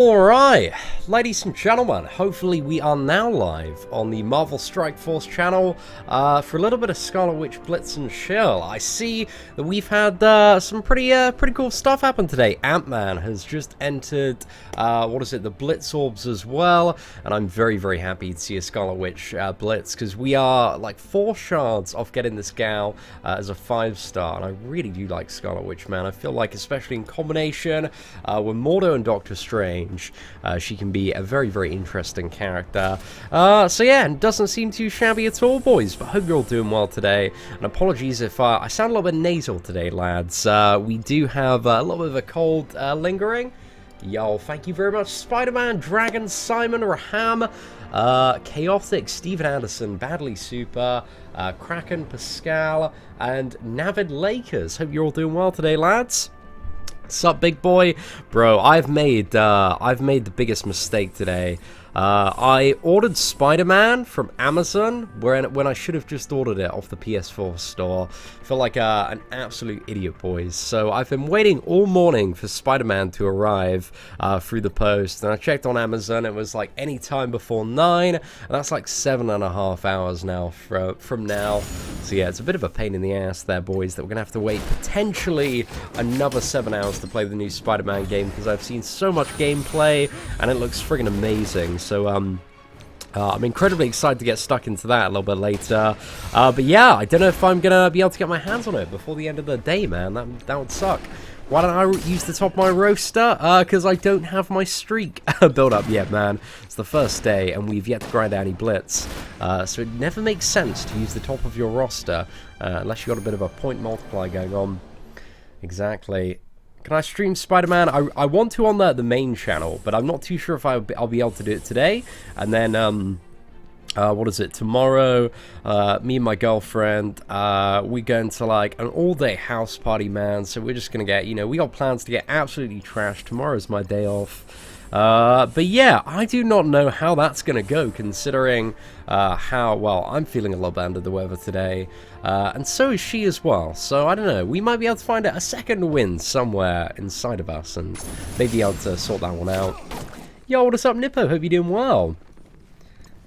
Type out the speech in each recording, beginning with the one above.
Alright, ladies and gentlemen, hopefully we are now live on the Marvel Strike Force channel for a little bit of Scarlet Witch Blitz and chill. I see that we've had some pretty cool stuff happen today. Ant-Man has just entered, the Blitz Orbs as well, and I'm very happy to see a Scarlet Witch Blitz, because we are like 4 shards off getting this gal as a 5-star, and I really do like Scarlet Witch, man. I feel like, especially in combination with Mordo and Doctor Strange, she can be a very interesting character. So yeah, it doesn't seem too shabby at all, boys, but hope you're all doing well today. And apologies if I sound a little bit nasal today, lads. We do have a little bit of a cold lingering. Yo, thank you very much, Spider-Man, Dragon, Simon, Raham, Chaotic, Steven Anderson, Badly Super, Kraken, Pascal, and Navid Lakers. Hope you're all doing well today, lads. Sup, big boy? Bro, I've made the biggest mistake today. I ordered Spider-Man from Amazon when I should have just ordered it off the PS4 store. I feel like an absolute idiot, boys. So I've been waiting all morning for Spider-Man to arrive through the post, and I checked on Amazon. It was like any time before 9, and that's like 7.5 hours now from now. So yeah, it's a bit of a pain in the ass there, boys, that we're gonna have to wait potentially another 7 hours to play the new Spider-Man game, because I've seen so much gameplay and it looks friggin' amazing. So I'm incredibly excited to get stuck into that a little bit later. But yeah, I don't know if I'm gonna be able to get my hands on it before the end of the day, man. That would suck. Why don't I use the top of my roster? Because I don't have my streak built up yet, man. It's the first day, and we've yet to grind out any blitz. So it never makes sense to use the top of your roster unless you've got a bit of a point multiplier going on. Exactly. Can I stream Spider-Man? I want to on the main channel, but I'm not too sure if I'll be able to do it today. And then, tomorrow, me and my girlfriend, we go into like an all-day house party, man. So we're just gonna get, we got plans to get absolutely trashed. Tomorrow's my day off. But yeah, I do not know how that's going to go, considering well, I'm feeling a little bit under the weather today, and so is she as well. So I don't know, we might be able to find a second win somewhere inside of us, and maybe able to sort that one out. Yo, what's up, Nippo? Hope you're doing well.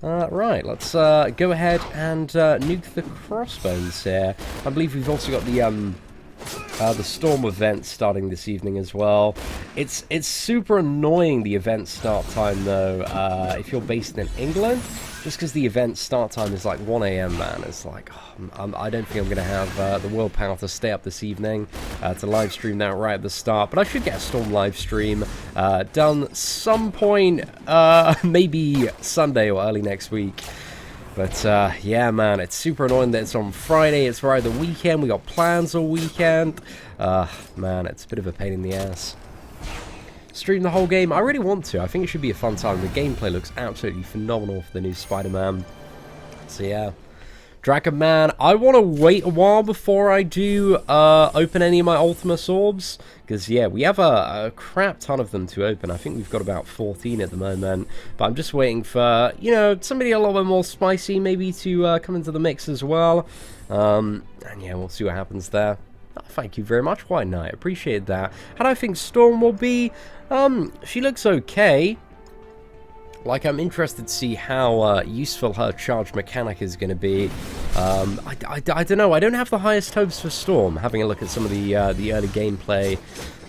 Right, let's go ahead and nuke the crossbones here. I believe we've also got the Storm event starting this evening as well. It's super annoying, the event start time, though, if you're based in England, just because the event start time is like 1 AM, man. It's like, I don't think I'm going to have the willpower to stay up this evening to live stream that right at the start, but I should get a Storm live stream done some point, maybe Sunday or early next week. But, yeah, man, it's super annoying that it's on Friday. It's right at the weekend. We got plans all weekend. Man, it's a bit of a pain in the ass. Stream the whole game? I really want to. I think it should be a fun time. The gameplay looks absolutely phenomenal for the new Spider-Man. So, yeah. Dragon Man, I want to wait a while before I do open any of my Ultimus Orbs, because yeah, we have a crap ton of them to open. I think we've got about 14 at the moment, but I'm just waiting for, somebody a little bit more spicy maybe to come into the mix as well, and yeah, we'll see what happens there. Oh, thank you very much, White Knight, appreciate that. How do I think Storm will be? She looks okay. Like, I'm interested to see how useful her charge mechanic is going to be. I don't know. I don't have the highest hopes for Storm, having a look at some of the early gameplay.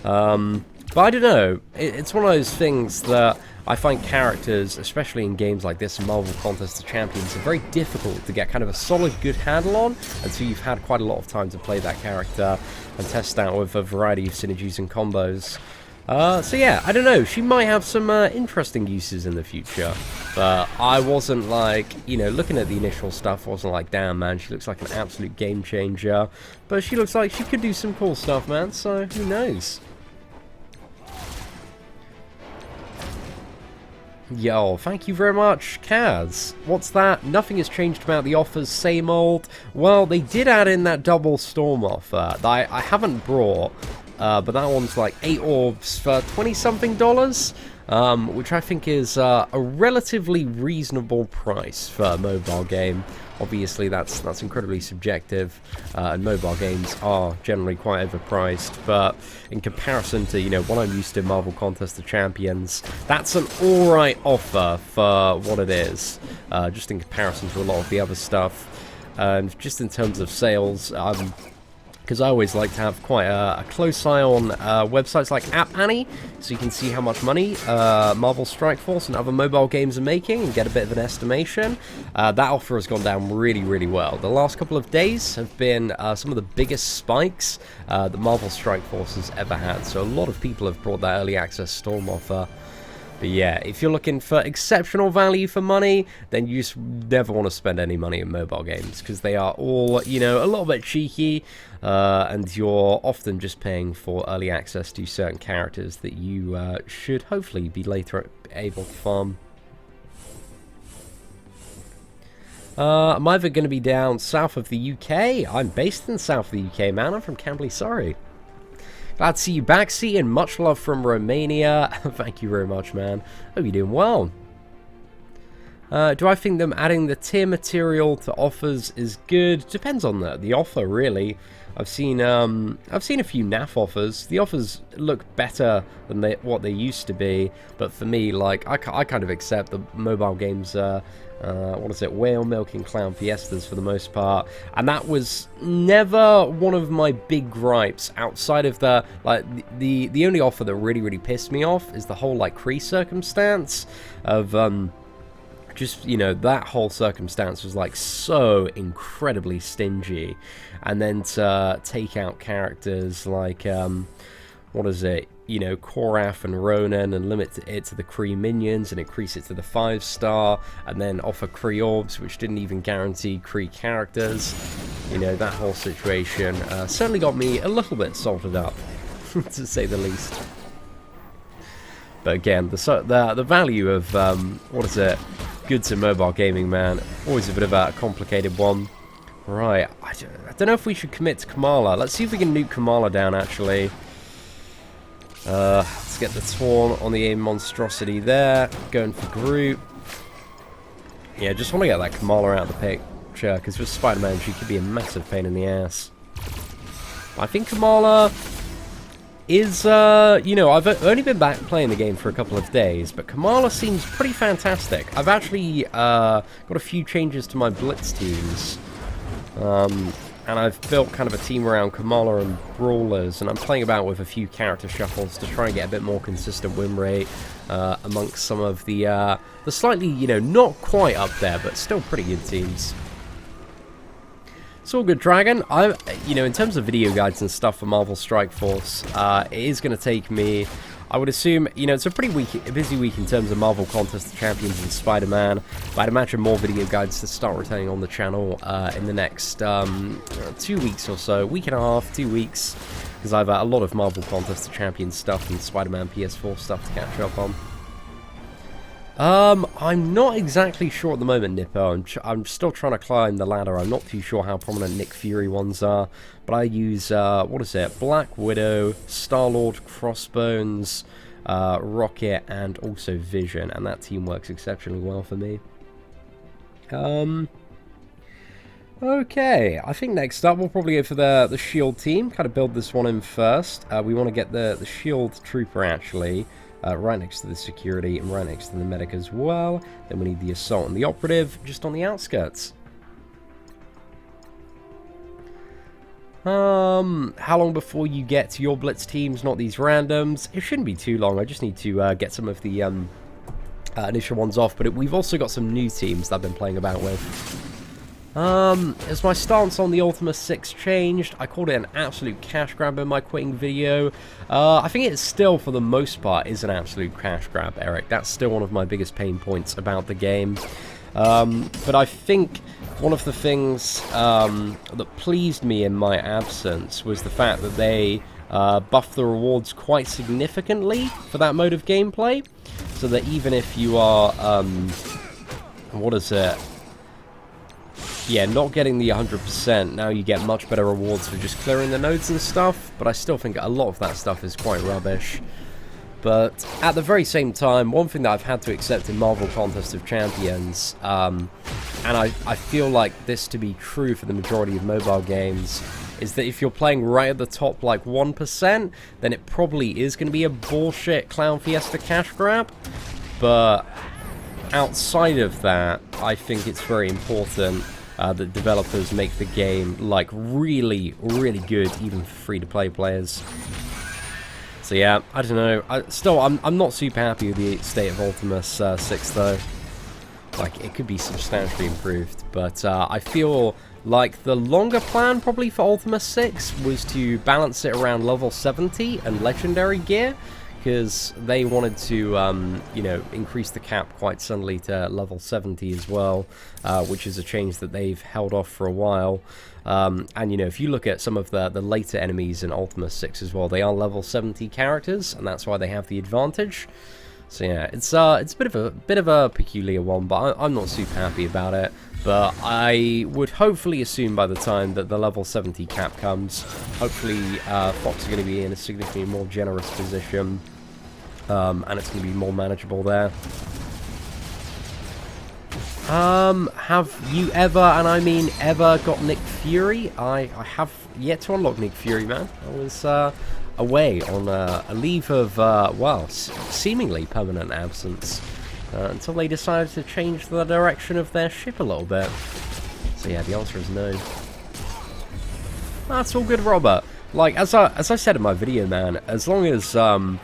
But I don't know. It's one of those things that I find characters, especially in games like this, Marvel Contest of Champions, are very difficult to get kind of a solid, good handle on until you've had quite a lot of time to play that character and test out with a variety of synergies and combos. So yeah, I don't know, she might have some interesting uses in the future, but I wasn't like, looking at the initial stuff, I wasn't like, damn man, she looks like an absolute game changer, but she looks like she could do some cool stuff, man, so who knows. Yo, thank you very much, Kaz. What's that? Nothing has changed about the offers, same old. Well, they did add in that double Storm offer that I haven't brought. But that one's like 8 orbs for $20-something. which I think is a relatively reasonable price for a mobile game. Obviously, that's incredibly subjective, and mobile games are generally quite overpriced, but in comparison to, you know, what I'm used to, Marvel Contest of Champions, that's an alright offer for what it is, just in comparison to a lot of the other stuff. And just in terms of sales, because I always like to have quite a close eye on websites like App Annie, so you can see how much money Marvel Strike Force and other mobile games are making and get a bit of an estimation. That offer has gone down really, really well. The last couple of days have been some of the biggest spikes that Marvel Strike Force has ever had, so a lot of people have brought that early access Storm offer. But yeah, if you're looking for exceptional value for money, then you just never want to spend any money in mobile games, because they are all, you know, a little bit cheeky, and you're often just paying for early access to certain characters that you should hopefully be later able to farm. I'm either going to be down south of the UK. I'm based in south of the UK, man. I'm from Camberley, Surrey. Glad to see you back, C, and much love from Romania. Thank you very much, man. Hope you're doing well. Do I think them adding the tier material to offers is good? Depends on the offer, really. I've seen a few NAF offers. The offers look better than what they used to be, but for me, like, I kind of accept the mobile games. What is it? Whale Milk and Clown Fiestas for the most part, and that was never one of my big gripes. Outside of the the only offer that really pissed me off is the whole like Kree circumstance of just, you know, that whole circumstance was like so incredibly stingy, and then to take out characters like what is it, you know, Korath and Ronan, and limit it to the Kree minions and increase it to the 5-star, and then offer Kree orbs, which didn't even guarantee Kree characters. You know, that whole situation certainly got me a little bit salted up, to say the least. But again, the value of what is it, goods in mobile gaming, man, always a bit of a complicated one. Right, I don't know if we should commit to Kamala. Let's see if we can nuke Kamala down, actually. Let's get the Torn on the aim monstrosity there. Going for group. Yeah, just want to get that Kamala out of the picture, because with Spider-Man she could be a massive pain in the ass. I think Kamala is, you know, I've only been back playing the game for a couple of days, but Kamala seems pretty fantastic. I've actually got a few changes to my Blitz teams. And I've built kind of a team around Kamala and brawlers, and I'm playing about with a few character shuffles to try and get a bit more consistent win rate amongst some of the slightly, you know, not quite up there, but still pretty good teams. It's all good, Dragon. You know, in terms of video guides and stuff for Marvel Strike Force, it is going to take me, I would assume, you know, it's a pretty busy week in terms of Marvel Contest of Champions and Spider-Man, but I'd imagine more video guides to start returning on the channel in the next 2 weeks or so, week and a half, 2 weeks, because I've a lot of Marvel Contest of Champions stuff and Spider-Man PS4 stuff to catch up on. I'm not exactly sure at the moment, Nippo. I'm still trying to climb the ladder. I'm not too sure how prominent Nick Fury ones are, but I use, what is it, Black Widow, Star-Lord, Crossbones, Rocket, and also Vision, and that team works exceptionally well for me. Okay, I think next up we'll probably go for the Shield team, kind of build this one in first. We want to get the Shield Trooper, actually, right next to the security and right next to the medic as well. Then we need the assault and the operative just on the outskirts. How long before you get to your blitz teams, not these randoms? It shouldn't be too long. I just need to get some of the initial ones off, but we've also got some new teams that I've been playing about with. As my stance on the Ultima 6 changed, I called it an absolute cash grab in my quitting video. I think it still, for the most part, is an absolute cash grab, Eric. That's still one of my biggest pain points about the game. But I think one of the things that pleased me in my absence was the fact that they buffed the rewards quite significantly for that mode of gameplay. So that even if you are, what is it? Yeah, not getting the 100%, now you get much better rewards for just clearing the nodes and stuff, but I still think a lot of that stuff is quite rubbish. But at the very same time, one thing that I've had to accept in Marvel Contest of Champions, and I feel like this to be true for the majority of mobile games, is that if you're playing right at the top, like 1%, then it probably is going to be a bullshit Clown Fiesta cash grab. But outside of that, I think it's very important that developers make the game like really, really good, even for free-to-play players. So yeah, I don't know. I'm not super happy with the state of Ultimus 6 though. Like, it could be substantially improved, but I feel like the longer plan probably for Ultimus 6 was to balance it around level 70 and legendary gear, because they wanted to, you know, increase the cap quite suddenly to level 70 as well, which is a change that they've held off for a while. And, you know, if you look at some of the later enemies in Ultimus 6 as well, they are level 70 characters, and that's why they have the advantage. So yeah, it's a bit of a peculiar one, but I'm not super happy about it. But I would hopefully assume by the time that the level 70 cap comes, hopefully Fox is going to be in a significantly more generous position, and it's going to be more manageable there. Have you ever, and I mean ever, got Nick Fury? I have yet to unlock Nick Fury, man. I was away on a leave of, well, seemingly permanent absence, until they decided to change the direction of their ship a little bit. So yeah, the answer is no. That's all good, Robert. Like, as I said in my video, man, as long as, you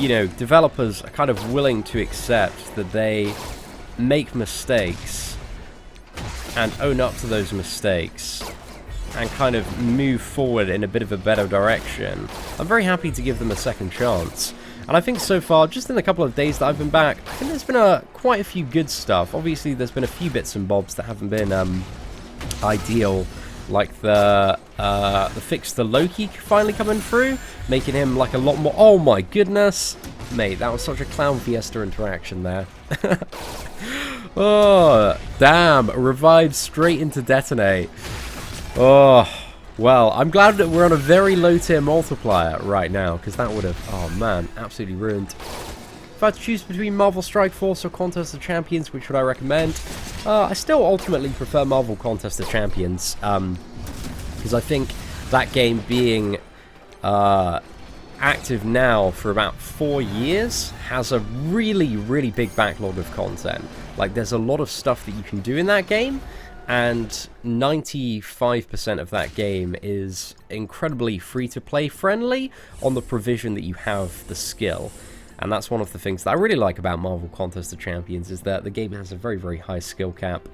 know, developers are kind of willing to accept that they make mistakes and own up to those mistakes and kind of move forward in a bit of a better direction, I'm very happy to give them a second chance. And I think so far, just in the couple of days that I've been back, I think there's been quite a few good stuff. Obviously, there's been a few bits and bobs that haven't been ideal, like the fix to Loki finally coming through, making him like a lot more. Oh my goodness, mate, that was such a Clown Fiesta interaction there. Oh damn, revived straight into detonate. Oh well, I'm glad that we're on a very low tier multiplier right now, because that would have, oh man, absolutely ruined. If I had to choose between Marvel Strike Force or Contest of Champions, which would I recommend? I still ultimately prefer Marvel Contest of Champions, because I think that game being active now for about 4 years has a really, really big backlog of content. Like, there's a lot of stuff that you can do in that game, and 95% of that game is incredibly free-to-play friendly on the provision that you have the skill. And that's one of the things that I really like about Marvel Contest of Champions, is that the game has a very, very high skill cap.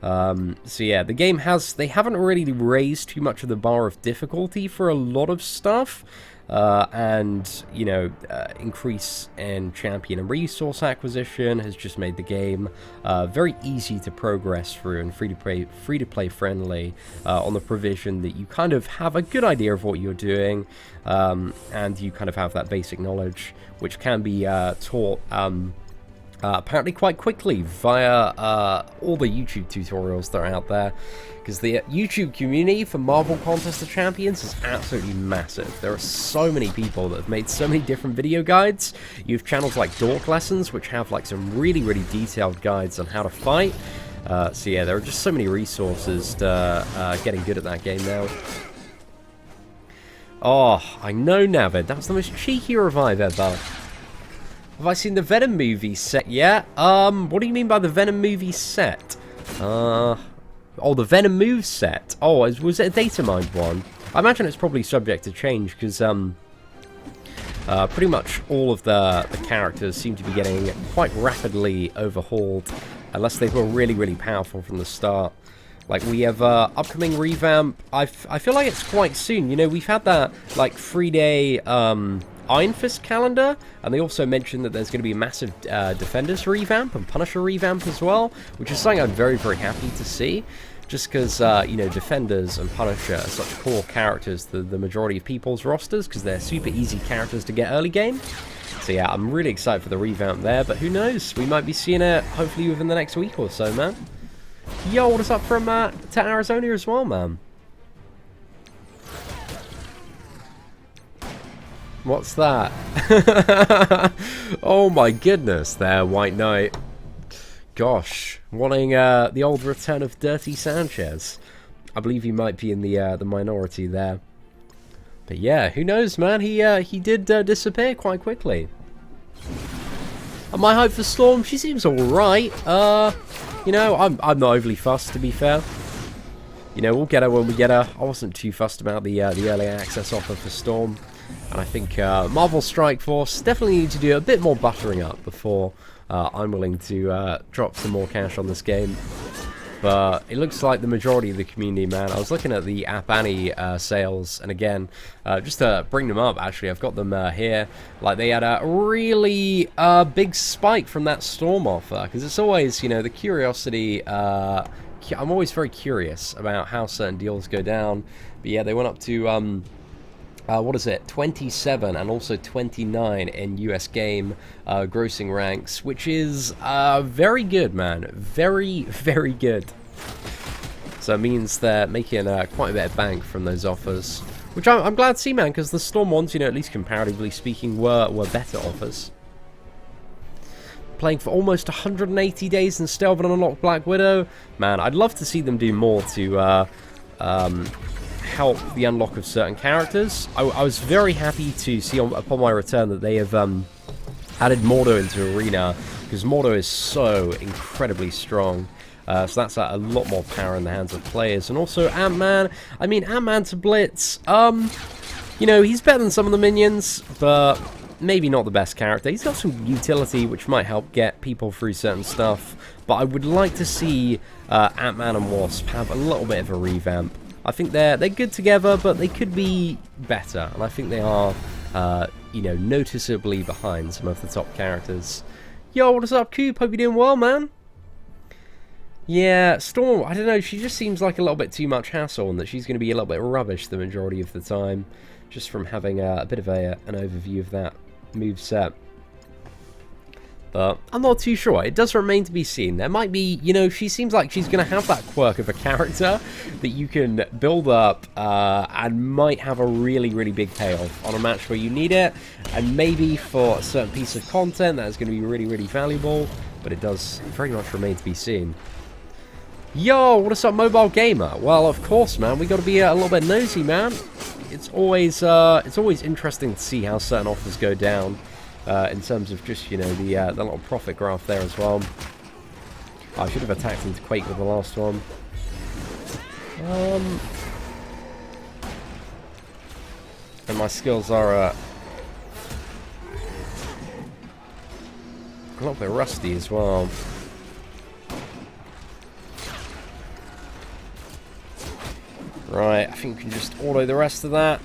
So yeah, the game they haven't really raised too much of the bar of difficulty for a lot of stuff. And, you know, increase in champion and resource acquisition has just made the game very easy to progress through and free-to-play friendly, on the provision that you kind of have a good idea of what you're doing, and you kind of have that basic knowledge, which can be taught apparently quite quickly via all the YouTube tutorials that are out there, because the YouTube community for Marvel Contest of Champions is absolutely massive. There are so many people that have made so many different video guides. You have channels like Dork Lessons, which have like some really, really detailed guides on how to fight. So yeah, there are just so many resources to getting good at that game now. Oh, I know, Navid. That was the most cheeky revive ever. Have I seen the Venom movie set yet? What do you mean by the Venom movie set? Oh, the Venom move set. Oh, was it a data mined one? I imagine it's probably subject to change, because pretty much all of the characters seem to be getting quite rapidly overhauled, unless they were really, really powerful from the start. Like, we have upcoming revamp. I feel like it's quite soon. You know, we've had that like 3-day Iron Fist calendar, and they also mentioned that there's going to be a massive Defenders revamp and Punisher revamp as well, which is something I'm very, very happy to see, just because, you know, Defenders and Punisher are such core characters to the majority of people's rosters, because they're super easy characters to get early game. So yeah, I'm really excited for the revamp there, but who knows, we might be seeing it hopefully within the next week or so, man. Yo, what's up from to Arizona as well, man? What's that? Oh my goodness, there, White Knight. Gosh, wanting the old return of Dirty Sanchez. I believe he might be in the minority there. But yeah, who knows, man? He did disappear quite quickly. And my hope for Storm, she seems alright. You know, I'm not overly fussed, to be fair. You know, we'll get her when we get her. I wasn't too fussed about the early access offer for Storm. And I think Marvel Strike Force definitely need to do a bit more buttering up before I'm willing to drop some more cash on this game. But it looks like the majority of the community, man. I was looking at the App Annie sales, and again, just to bring them up, actually, I've got them here. Like, they had a really big spike from that Storm offer, because it's always, you know, the curiosity. I'm always very curious about how certain deals go down. But yeah, they went up to what is it, 27 and also 29 in US game grossing ranks, which is very good, man. Very, very good. So it means they're making quite a bit of bank from those offers, which I'm glad to see, man, because the Storm ones, you know, at least comparatively speaking, were better offers. Playing for almost 180 days and still haven't unlocked Black Widow. Man, I'd love to see them do more to help the unlock of certain characters. I was very happy to see upon my return that they have added Mordo into Arena, because Mordo is so incredibly strong. So that's a lot more power in the hands of players. And also Ant-Man. I mean, Ant-Man to Blitz. You know, he's better than some of the minions, but maybe not the best character. He's got some utility, which might help get people through certain stuff. But I would like to see Ant-Man and Wasp have a little bit of a revamp. I think they're good together, but they could be better. And I think they are, you know, noticeably behind some of the top characters. Yo, what is up, Coop? Hope you're doing well, man. Yeah, Storm, I don't know, she just seems like a little bit too much hassle, and that she's going to be a little bit rubbish the majority of the time, just from having a bit of an overview of that moveset. But I'm not too sure. It does remain to be seen. There might be, you know, she seems like she's going to have that quirk of a character that you can build up and might have a really, really big payoff on a match where you need it, and maybe for a certain piece of content that is going to be really, really valuable, but it does very much remain to be seen. Yo, what's up, Mobile Gamer? Well, of course, man, we got to be a little bit nosy, man. It's always interesting to see how certain offers go down. In terms of just, you know, the little profit graph there as well. I should have attacked into Quake with the last one. And my skills are a little bit rusty as well. Right, I think we can just auto the rest of that.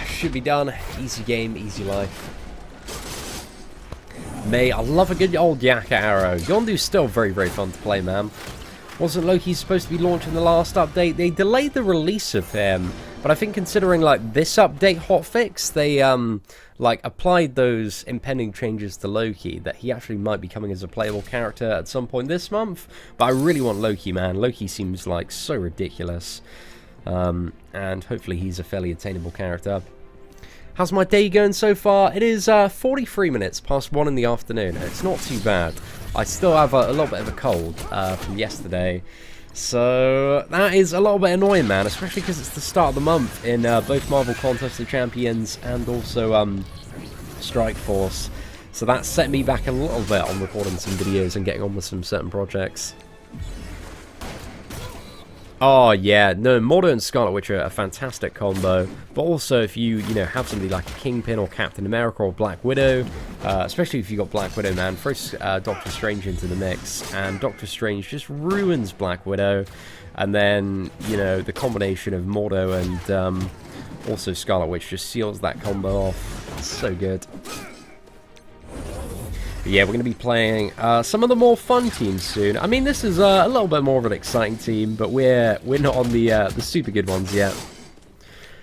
Should be done. Easy game, easy life. May, I love a good old Yakka arrow. Yondu's still very, very fun to play, man. Wasn't Loki supposed to be launching the last update? They delayed the release of him, but I think considering, like, this update hotfix, they, like, applied those impending changes to Loki, that he actually might be coming as a playable character at some point this month. But I really want Loki, man. Loki seems, like, so ridiculous. And hopefully he's a fairly attainable character. How's my day going so far? It is 43 minutes past 1 in the afternoon. It's not too bad. I still have a little bit of a cold from yesterday. So that is a little bit annoying, man. Especially because it's the start of the month in both Marvel Contest of Champions and also Strike Force. So that set me back a little bit on recording some videos and getting on with some certain projects. Oh yeah, no, Mordo and Scarlet Witch are a fantastic combo, but also if you know, have somebody like a Kingpin or Captain America or Black Widow, especially if you got Black Widow, man, throw Doctor Strange into the mix, and Doctor Strange just ruins Black Widow, and then, you know, the combination of Mordo and also Scarlet Witch just seals that combo off. It's so good. But yeah, we're going to be playing some of the more fun teams soon. I mean, this is a little bit more of an exciting team, but we're not on the super good ones yet.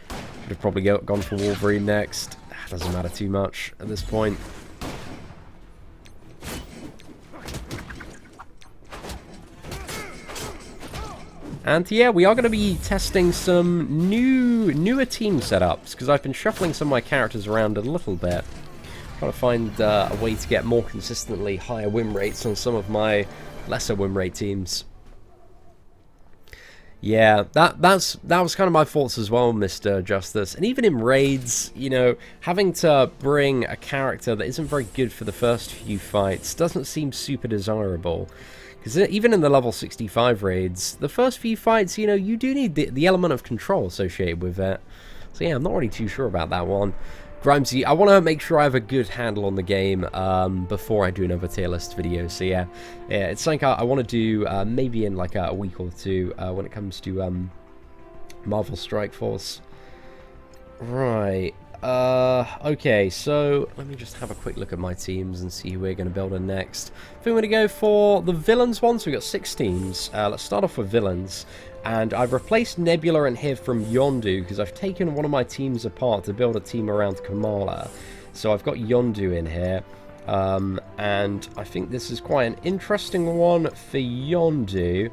Should have probably gone for Wolverine next. Doesn't matter too much at this point. And yeah, we are going to be testing some newer team setups, because I've been shuffling some of my characters around a little bit. Trying to find a way to get more consistently higher win rates on some of my lesser win rate teams. Yeah, that was kind of my thoughts as well, Mr. Justice. And even in raids, you know, having to bring a character that isn't very good for the first few fights doesn't seem super desirable. Because even in the level 65 raids, the first few fights, you know, you do need the element of control associated with it. So yeah, I'm not really too sure about that one. Grimesy, I want to make sure I have a good handle on the game before I do another tier list video. So yeah, it's something I want to do maybe in like a week or two when it comes to Marvel Strike Force. Right. Okay, so let me just have a quick look at my teams and see who we're going to build in next. I think we're going to go for the villains one, so we've got 6 teams. Let's start off with villains. And I've replaced Nebula and Hiv from Yondu because I've taken one of my teams apart to build a team around Kamala. So I've got Yondu in here. And I think this is quite an interesting one for Yondu,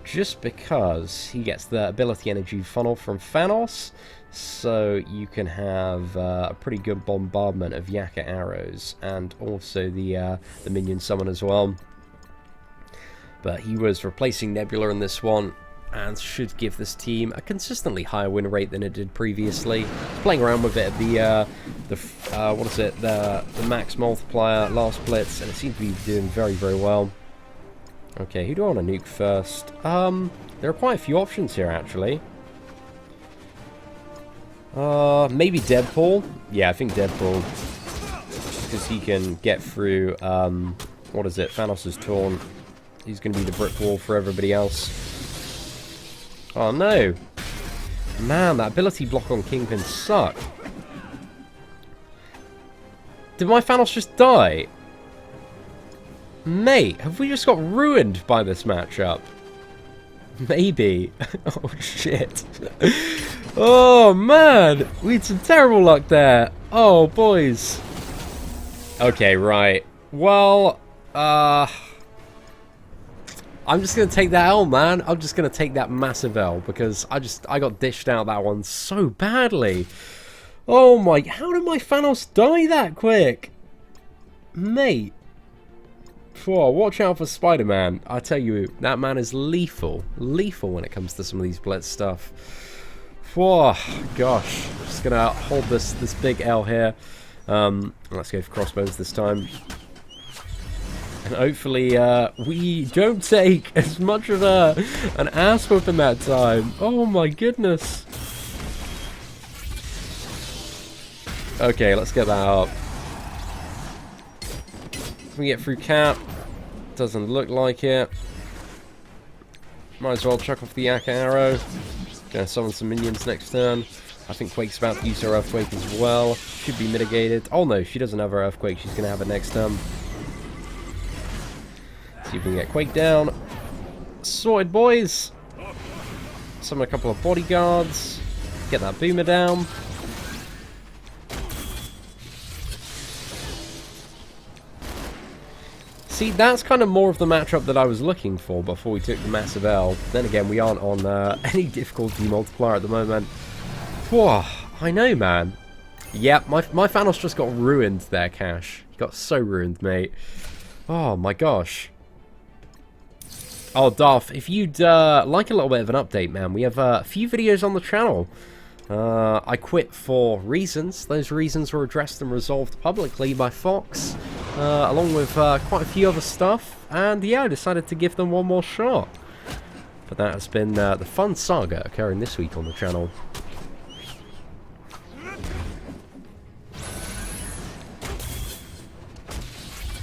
just because he gets the ability energy funnel from Thanos. So you can have a pretty good bombardment of Yaka arrows, and also the minion summon as well. But he was replacing Nebula in this one, and should give this team a consistently higher win rate than it did previously. Playing around with it at the max multiplier last blitz, and it seems to be doing very, very well. Okay, who do I want to nuke first? There are quite a few options here actually. Maybe Deadpool. Yeah, I think Deadpool, because he can get through what is it? Thanos' Taunt. He's going to be the brick wall for everybody else. Oh no! Man, that ability block on Kingpin sucked. Did my Thanos just die? Mate, have we just got ruined by this matchup? Maybe. Oh shit. Oh man! We had some terrible luck there. Oh boys. Okay, right. Well, I'm just going to take that L, man. I'm just going to take that massive L, because I got dished out that one so badly. Oh my, how did my Thanos die that quick? Mate. Whoa, watch out for Spider-Man. I tell you, that man is lethal. Lethal when it comes to some of these Blitz stuff. Whoa, gosh. I'm just going to hold this big L here. Let's go for crossbows this time. And hopefully we don't take as much of an ass whooping that time. Oh my goodness. Okay, let's get that up. Can we get through Cap? Doesn't look like it. Might as well chuck off the Yaka arrow. Gonna summon some minions next turn. I think Quake's about to use her Earthquake as well. Should be mitigated. Oh no, she doesn't have her Earthquake. She's gonna have it next turn. See if we can get Quake down. Sorted, boys. Summon a couple of bodyguards. Get that boomer down. See, that's kind of more of the matchup that I was looking for before we took the massive L. Then again, we aren't on any difficulty multiplier at the moment. Whoa, I know, man. Yeah, my Thanos just got ruined there, Cash. He got so ruined, mate. Oh my gosh. Oh, Darth, if you'd like a little bit of an update, man, we have a few videos on the channel. I quit for reasons. Those reasons were addressed and resolved publicly by Fox, along with quite a few other stuff. And yeah, I decided to give them one more shot. But that has been the fun saga occurring this week on the channel.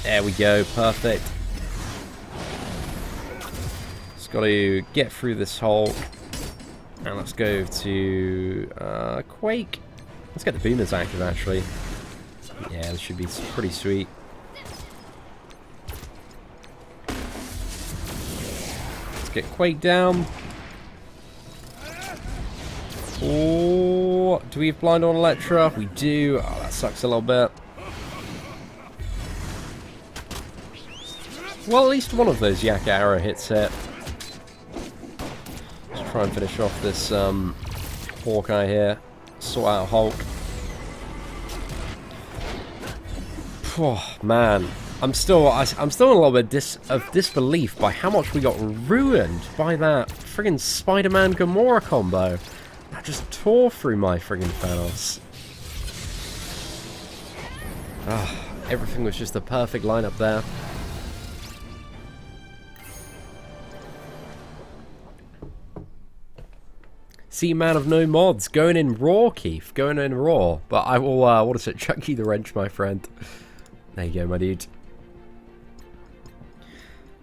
There we go, perfect. Got to get through this hole, and let's go to Quake. Let's get the boomers active actually. Yeah, this should be pretty sweet. Let's get Quake down. Oh, do we have blind on Electra? We do. Oh, that sucks a little bit. Well, at least one of those Yaka arrow hits hit. try and finish off this Hawkeye here. Sort out Hulk. Oh, man. I'm still in a little bit of disbelief by how much we got ruined by that friggin' Spider-Man Gamora combo. That just tore through my friggin' Thanos. Ah, everything was just the perfect lineup there. See, man of no mods, going in raw, Keith, going in raw. But I will, what is it, chuck you the wrench, my friend. There you go, my dude.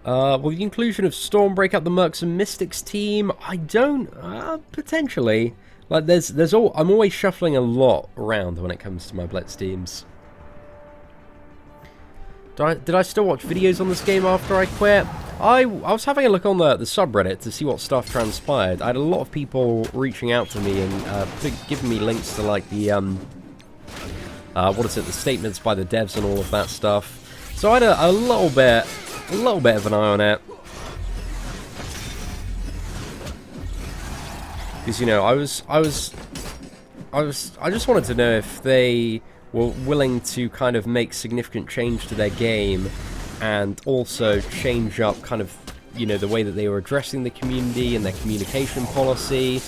Will the inclusion of Storm break up the Mercs and Mystics team? I don't, potentially. Like, I'm always shuffling a lot around when it comes to my Blitz teams. Did I still watch videos on this game after I quit? I was having a look on the subreddit to see what stuff transpired. I had a lot of people reaching out to me and giving me links to, like, the, the statements by the devs and all of that stuff. So I had a little bit of an eye on it. Because, you know, I just wanted to know if they were willing to kind of make significant change to their game and also change up kind of, you know, the way that they were addressing the community and their communication policy.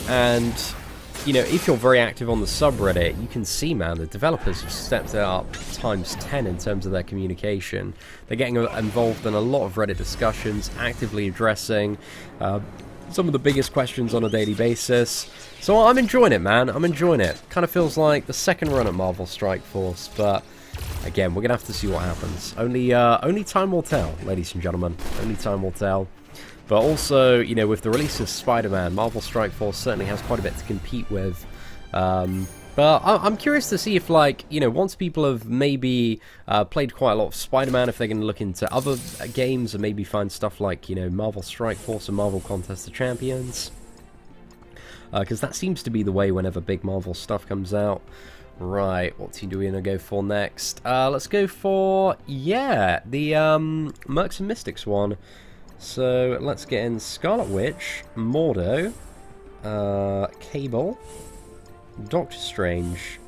And, you know, if you're very active on the subreddit, you can see, man, the developers have stepped it up times 10 in terms of their communication. They're getting involved in a lot of Reddit discussions, actively addressing some of the biggest questions on a daily basis. So I'm enjoying it, man. I'm enjoying it. Kind of feels like the second run at Marvel Strike Force, but again, we're gonna have to see what happens. Only time will tell, ladies and gentlemen. Only time will tell. But also, you know, with the release of Spider-Man, Marvel Strike Force certainly has quite a bit to compete with. But I'm curious to see if, like, you know, once people have maybe played quite a lot of Spider-Man, if they're going to look into other games and maybe find stuff like, you know, Marvel Strike Force and Marvel Contest of Champions. Because that seems to be the way whenever big Marvel stuff comes out. Right, what team do we going to go for next? Let's go for, yeah, the Mercs and Mystics one. So let's get in Scarlet Witch, Mordo, Cable, Doctor Strange,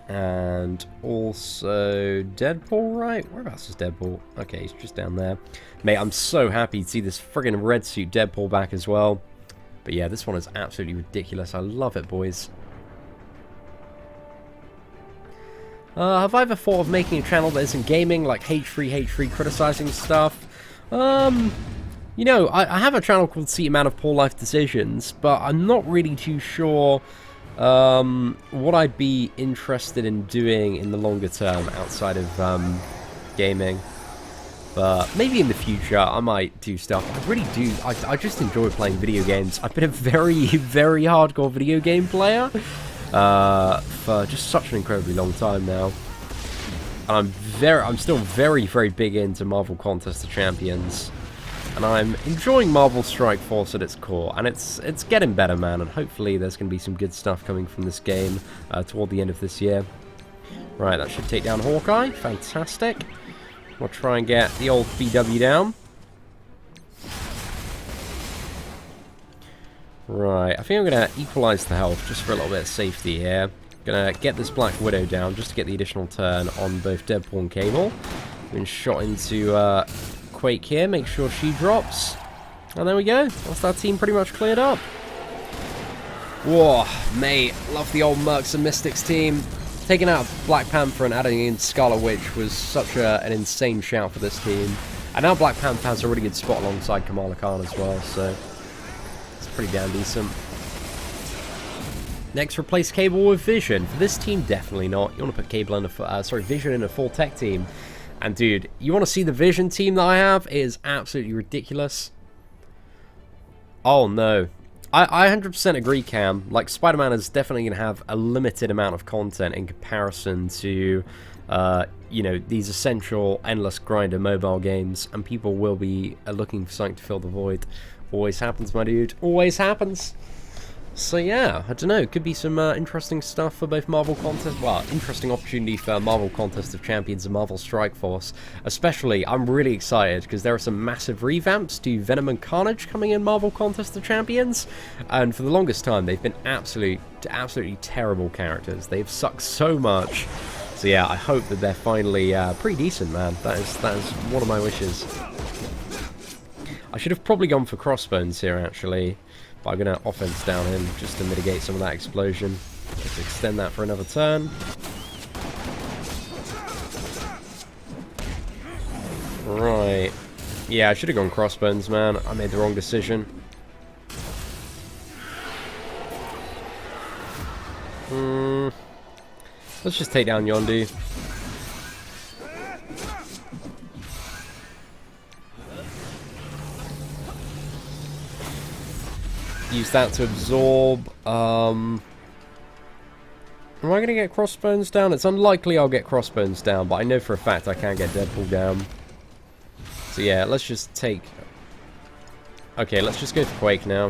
and also Deadpool, right? Whereabouts is Deadpool? Okay, he's just down there. Mate, I'm so happy to see this friggin' red suit Deadpool back as well. But yeah, this one is absolutely ridiculous. I love it, boys. Have I ever thought of making a channel that isn't gaming, like H3 criticizing stuff? You know, I have a channel called See Man of Poor Life Decisions, but I'm not really too sure what I'd be interested in doing in the longer term outside of gaming. But maybe in the future I might do stuff. I really do. I just enjoy playing video games. I've been a very, very hardcore video game player for just such an incredibly long time now. And I'm still very, very big into Marvel Contest of Champions. And I'm enjoying Marvel Strike Force at its core, and it's getting better, man, and hopefully there's going to be some good stuff coming from this game toward the end of this year. Right, that should take down Hawkeye. Fantastic. We'll try and get the old BW down. Right, I think I'm going to equalize the health just for a little bit of safety here. Going to get this Black Widow down just to get the additional turn on both Deadpool and Cable. Been shot into Quake here, make sure she drops. And there we go. That's that team pretty much cleared up. Whoa, mate. Love the old Mercs and Mystics team. Taking out Black Panther and adding in Scarlet Witch was such an insane shout for this team. And now Black Panther has a really good spot alongside Kamala Khan as well, so it's pretty damn decent. Next, replace Cable with Vision. For this team, definitely not. You want to put Cable in Vision in a full tech team. And dude, you want to see the Vision team that I have? It is absolutely ridiculous. Oh no. I 100% agree, Cam. Like, Spider-Man is definitely going to have a limited amount of content in comparison to, you know, these essential endless grinder mobile games. And people will be looking for something to fill the void. Always happens, my dude. Always happens. So yeah, I don't know, could be some interesting stuff for both Marvel Contest, well, interesting opportunity for Marvel Contest of Champions and Marvel Strike Force. Especially, I'm really excited because there are some massive revamps to Venom and Carnage coming in Marvel Contest of Champions, and for the longest time they've been absolutely terrible characters. They've sucked so much. So yeah, I hope that they're finally pretty decent, man. That is one of my wishes. I should have probably gone for Crossbones here, actually. But I'm going to offense down him just to mitigate some of that explosion. Let's extend that for another turn. Right. Yeah, I should have gone Crossbones, man. I made the wrong decision. Let's just take down Yondu. Use that to absorb. Am I going to get Crossbones down? It's unlikely I'll get Crossbones down, but I know for a fact I can get Deadpool down. So yeah, let's just take... Okay, let's just go for Quake now.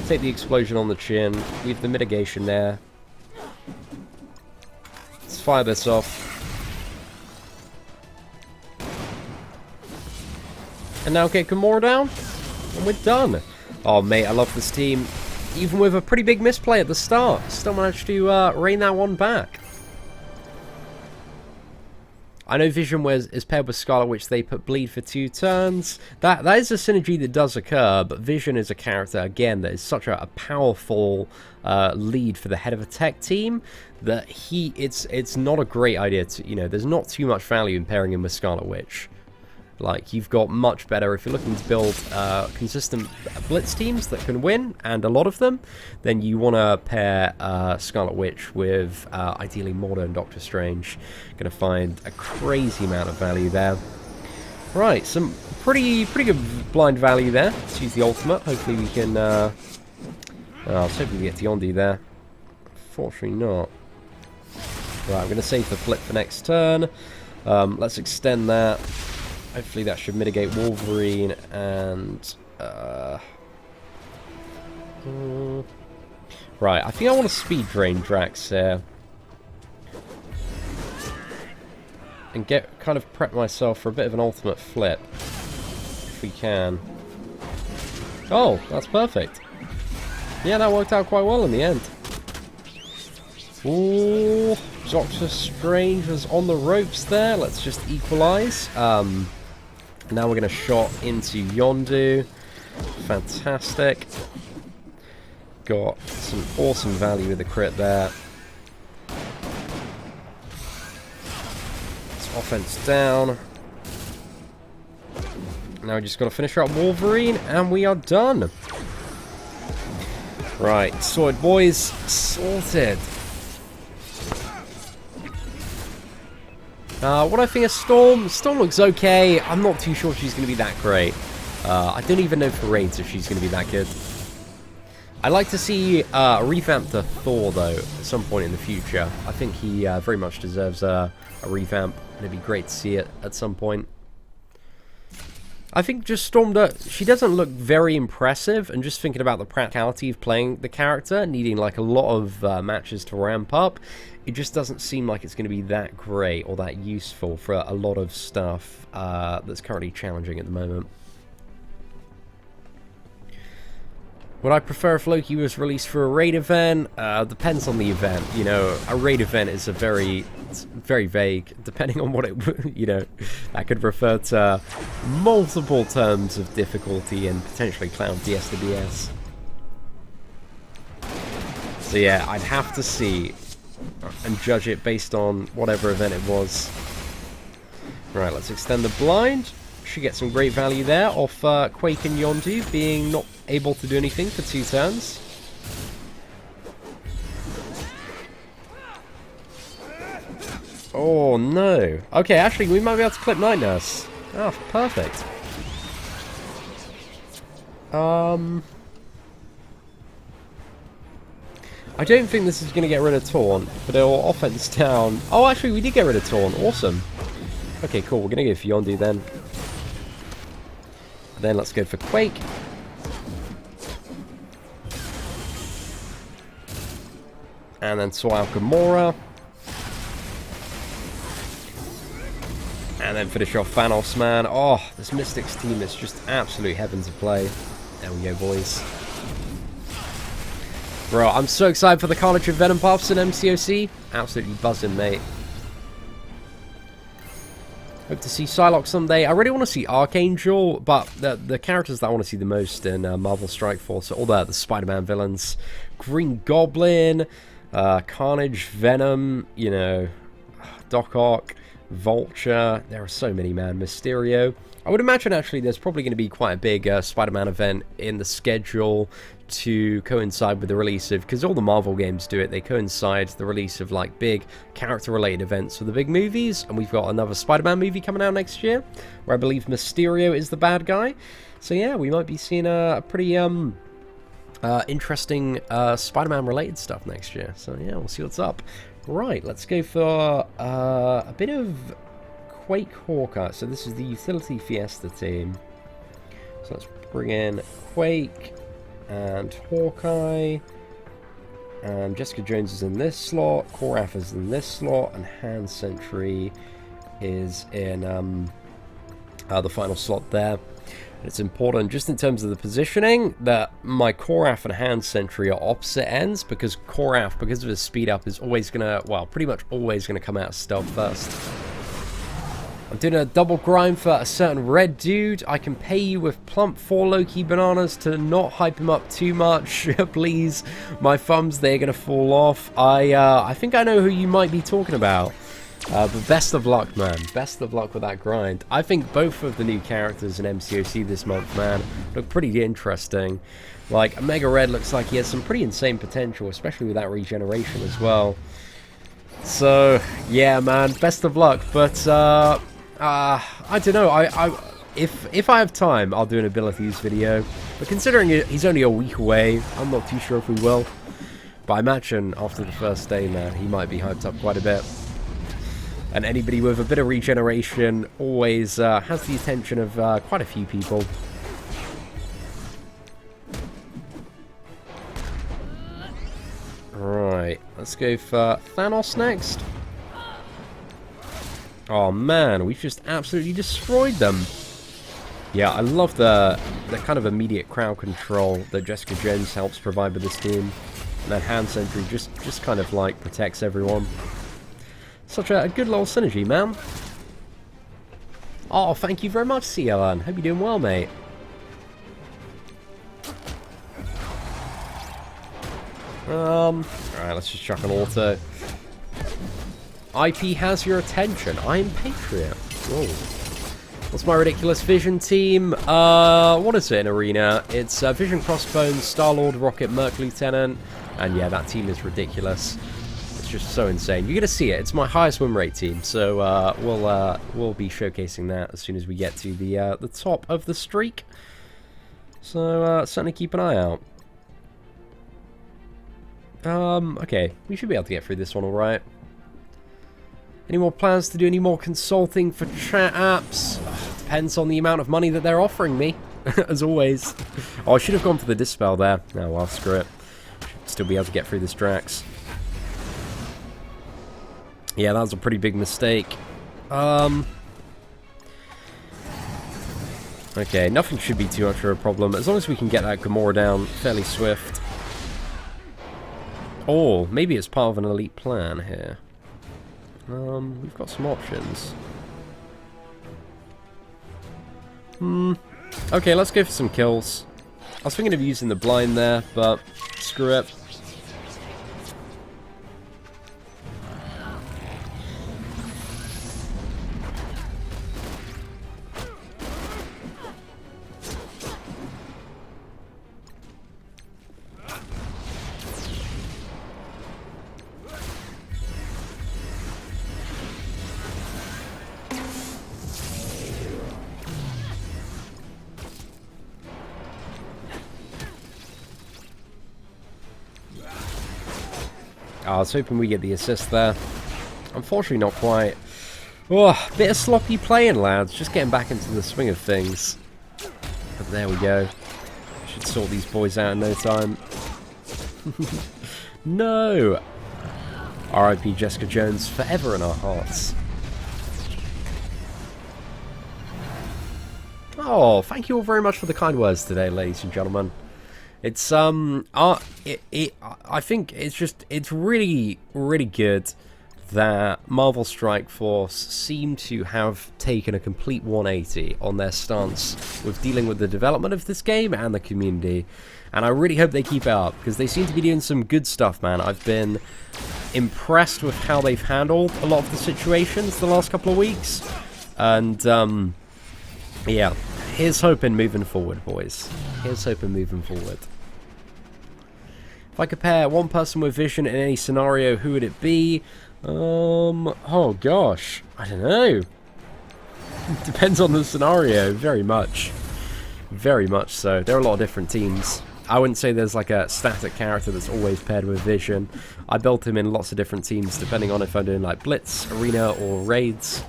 Take the explosion on the chin. Leave the mitigation there. Let's fire this off. And now get Gamora down. And we're done. Oh, mate, I love this team. Even with a pretty big misplay at the start, still managed to rein that one back. I know Vision is paired with Scarlet Witch. They put Bleed for 2 turns. That is a synergy that does occur, but Vision is a character, again, that is such a powerful lead for the head of a tech team that it's not a great idea to, you know, there's not too much value in pairing him with Scarlet Witch. Like, you've got much better, if you're looking to build consistent Blitz teams that can win, and a lot of them, then you want to pair Scarlet Witch with, ideally, Mordo and Doctor Strange. Going to find a crazy amount of value there. Right, some pretty good blind value there. Let's use the ultimate. Hopefully we can... I was hoping to get to Yondu there. Fortunately not. Right, I'm going to save the flip for next turn. Let's extend that. Hopefully that should mitigate Wolverine and... Right, I think I want to speed drain Drax here. And kind of prep myself for a bit of an ultimate flip. If we can. Oh, that's perfect. Yeah, that worked out quite well in the end. Ooh, Doctor Strange was on the ropes there. Let's just equalize. Now we're going to shot into Yondu. Fantastic. Got some awesome value with the crit there. Let's offense down. Now we just got to finish up Wolverine, and we are done. Right, sorted, boys. Sorted. What do I think of Storm? Storm looks okay. I'm not too sure she's going to be that great. I don't even know for Raids if she's going to be that good. I'd like to see a revamp to Thor, though, at some point in the future. I think he very much deserves a revamp, and it'd be great to see it at some point. I think just Storm, she doesn't look very impressive, and just thinking about the practicality of playing the character, needing like a lot of matches to ramp up, it just doesn't seem like it's going to be that great or that useful for a lot of stuff that's currently challenging at the moment. Would I prefer if Loki was released for a raid event? Depends on the event. You know, a raid event is it's very vague, depending on what it, you know, that could refer to multiple terms of difficulty and potentially clown DS to DS. So yeah, I'd have to see and judge it based on whatever event it was. Right, let's extend the blind. Should get some great value there off Quake and Yondu being not able to do anything for 2 turns. Oh no. Okay, actually we might be able to clip Night Nurse. Oh, perfect. I don't think this is going to get rid of Taunt, but it'll offense down. Oh, actually we did get rid of Taunt. Awesome. Okay, cool. We're going to go for Yondu then. Then let's go for Quake. And then sort out Gamora. And then finish off Thanos, man. Oh, this Mystics team is just absolute heaven to play. There we go, boys. Bro, I'm so excited for the Carnage of Venom buffs in MCOC. Absolutely buzzing, mate. Hope to see Psylocke someday. I really want to see Archangel, but the characters that I want to see the most in Marvel Strike Force are all the Spider-Man villains. Green Goblin, Carnage, Venom, you know, Doc Ock, Vulture. There are so many, man. Mysterio. I would imagine, actually, there's probably going to be quite a big Spider-Man event in the schedule to coincide with the release of, because all the Marvel games do it, they coincide the release of, like, big character-related events for the big movies, and we've got another Spider-Man movie coming out next year, where I believe Mysterio is the bad guy. So, yeah, we might be seeing a pretty, interesting Spider-Man related stuff next year. So yeah, we'll see what's up. Right, let's go for a bit of Quake Hawkeye. So this is the Utility Fiesta team. So let's bring in Quake and Hawkeye. And Jessica Jones is in this slot, Korath is in this slot, and Hand Sentry is in the final slot there. It's important, just in terms of the positioning, that my Korath and Hand Sentry are opposite ends, because Korath, because of his speed up, is always going to, well, pretty much always going to come out of stealth first. I'm doing a double grind for a certain red dude. I can pay you with plump 4 Loki bananas to not hype him up too much, please. My thumbs, they're going to fall off. I think I know who you might be talking about. But best of luck, man. Best of luck with that grind. I think both of the new characters in MCOC this month, man, look pretty interesting. Like, Omega Red looks like he has some pretty insane potential, especially with that regeneration as well. So, yeah, man, best of luck. But, I don't know. If I have time, I'll do an abilities video. But considering he's only a week away, I'm not too sure if we will. But I imagine after the first day, man, he might be hyped up quite a bit. And anybody with a bit of regeneration always has the attention of quite a few people. Right, let's go for Thanos next. Oh man, we've just absolutely destroyed them. Yeah, I love the kind of immediate crowd control that Jessica Jones helps provide with this team. And that Hand Sentry just kind of like protects everyone. Such a good little synergy, man. Oh, thank you very much, CLN. Hope you're doing well, mate. Alright, let's just chuck an auto. IP has your attention. I am Patriot. Whoa. What's my ridiculous Vision team? What is it in Arena? It's Vision Crossbones, Star-Lord, Rocket, Merc Lieutenant. And yeah, that team is ridiculous. Just so insane. You're gonna see it. It's my highest win rate team, so we'll be showcasing that as soon as we get to the top of the streak. So certainly keep an eye out. Okay, we should be able to get through this one, all right. Any more plans to do any more consulting for chat apps? Depends on the amount of money that they're offering me, as always. Oh, I should have gone for the Dispel there. Oh well, screw it. Should still be able to get through this Drax. Yeah, that was a pretty big mistake. Okay, nothing should be too much of a problem, as long as we can get that Gamora down fairly swift. Or, maybe it's part of an elite plan here. We've got some options. Okay, let's go for some kills. I was thinking of using the blind there, but screw it. I was hoping we get the assist there. Unfortunately, not quite. Oh, bit of sloppy playing, lads. Just getting back into the swing of things. But there we go. Should sort these boys out in no time. No! R.I.P. Jessica Jones, forever in our hearts. Oh, thank you all very much for the kind words today, ladies and gentlemen. It's I think it's really good that Marvel Strike Force seem to have taken a complete 180 on their stance with dealing with the development of this game and the community, and I really hope they keep it up, because they seem to be doing some good stuff, man. I've been impressed with how they've handled a lot of the situations the last couple of weeks, and yeah, here's hoping moving forward, boys. Here's hoping moving forward. If I could pair one person with vision in any scenario, who would it be? Oh gosh, I don't know. Depends on the scenario, very much. Very much so. There are a lot of different teams. I wouldn't say there's like a static character that's always paired with vision. I built him in lots of different teams, depending on if I'm doing like Blitz, Arena, or Raids.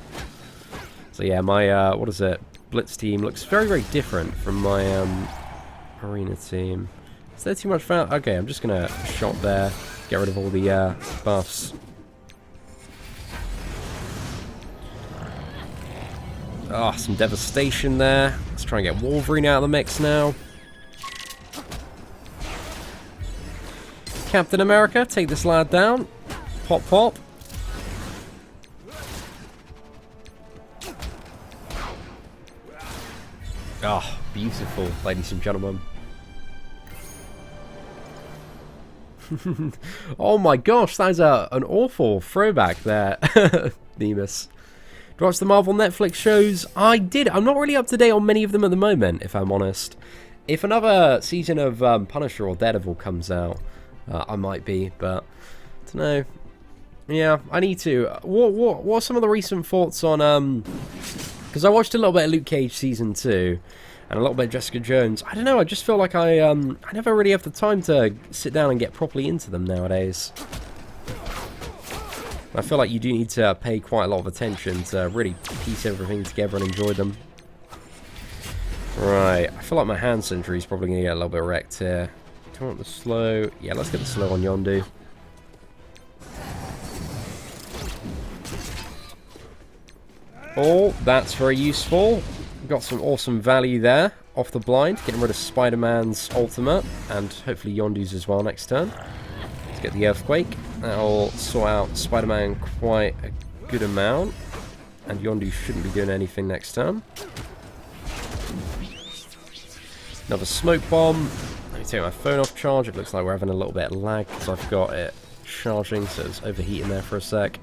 So yeah, my, what is it? Blitz team looks very different from my, Arena team. Is there too much foul? Okay, I'm just gonna shot there, get rid of all the, buffs. Ah, some devastation there. Let's try and get Wolverine out of the mix now. Captain America, take this lad down. Pop, pop. Ah, beautiful, ladies and gentlemen. Oh my gosh, that is an awful throwback there, Nemus. Do you watch the Marvel Netflix shows? I did. I'm not really up to date on many of them at the moment, if I'm honest. If another season of Punisher or Daredevil comes out, I might be, but I don't know. Yeah, I need to. What are some of the recent thoughts on because I watched a little bit of Luke Cage season 2 and a little bit of Jessica Jones. I don't know, I just feel like I never really have the time to sit down and get properly into them nowadays. I feel like you do need to pay quite a lot of attention to really piece everything together and enjoy them. Right, I feel like my hand sentry is probably going to get a little bit wrecked here. Do I want the slow? Yeah, let's get the slow on Yondu. Oh, that's very useful. Got some awesome value there off the blind, getting rid of Spider-Man's ultimate, and hopefully Yondu's as well next turn. Let's get the Earthquake. That'll sort out Spider-Man quite a good amount, and Yondu shouldn't be doing anything next turn. Another smoke bomb. Let me take my phone off charge. It looks like we're having a little bit of lag because I've got it charging, so it's overheating there for a sec.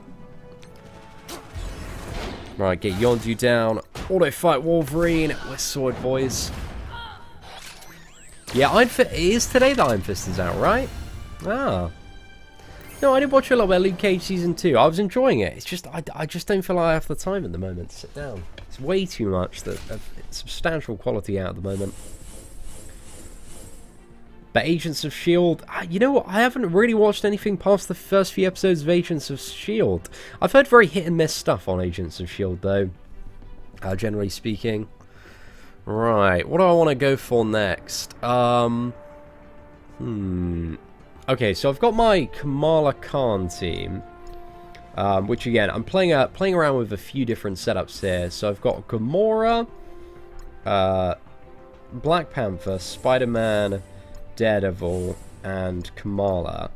Right, get Yondu down. Auto fight Wolverine. We're sorted, boys. Yeah, it is today that Iron Fist is out, right? Ah. No, I did watch a little bit of Luke Cage season 2. I was enjoying it. It's just I just don't feel like I have the time at the moment to sit down. It's way too much. Substantial quality out at the moment. But Agents of S.H.I.E.L.D. You know what? I haven't really watched anything past the first few episodes of Agents of S.H.I.E.L.D. I've heard very hit and miss stuff on Agents of S.H.I.E.L.D. though. Generally speaking. Right, what do I want to go for next? Okay, so I've got my Kamala Khan team, which again, I'm playing around with a few different setups here. So I've got Gamora, Black Panther, Spider-Man, Daredevil, and Kamala,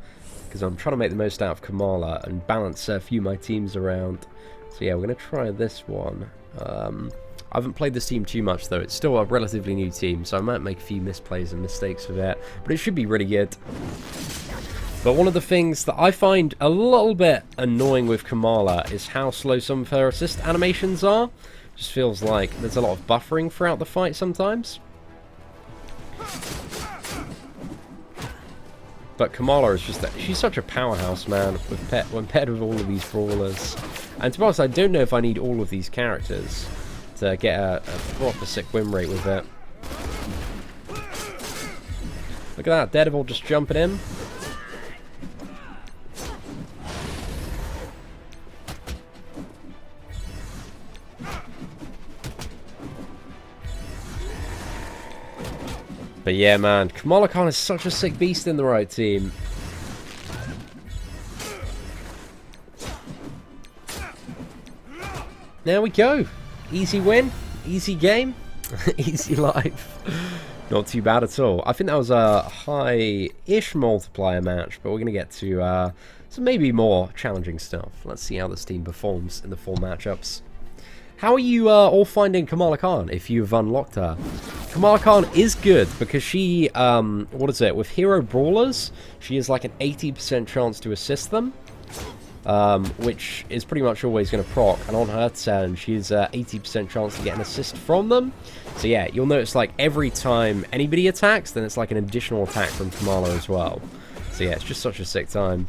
because I'm trying to make the most out of Kamala and balance a few of my teams around. So yeah, we're going to try this one. I haven't played this team too much though. It's still a relatively new team, so I might make a few misplays and mistakes with it, but it should be really good. But one of the things that I find a little bit annoying with Kamala is how slow some of her assist animations are. Just feels like there's a lot of buffering throughout the fight sometimes. But Kamala is just she's such a powerhouse, man, when paired with all of these brawlers. And to be honest, I don't know if I need all of these characters to get a proper sick win rate with it. Look at that, Daredevil just jumping in. But yeah, man, Kamala Khan is such a sick beast in the right team. There we go. Easy win, easy game, easy life. Not too bad at all. I think that was a high-ish multiplier match, but we're going to get to some maybe more challenging stuff. Let's see how this team performs in the 4 matchups. How are you all finding Kamala Khan if you've unlocked her? Kamala Khan is good because she, what is it, with hero brawlers, she has like an 80% chance to assist them. Which is pretty much always going to proc, and on her turn she's 80% chance to get an assist from them. So yeah, you'll notice like every time anybody attacks, then it's like an additional attack from Kamala as well. So yeah, it's just such a sick time.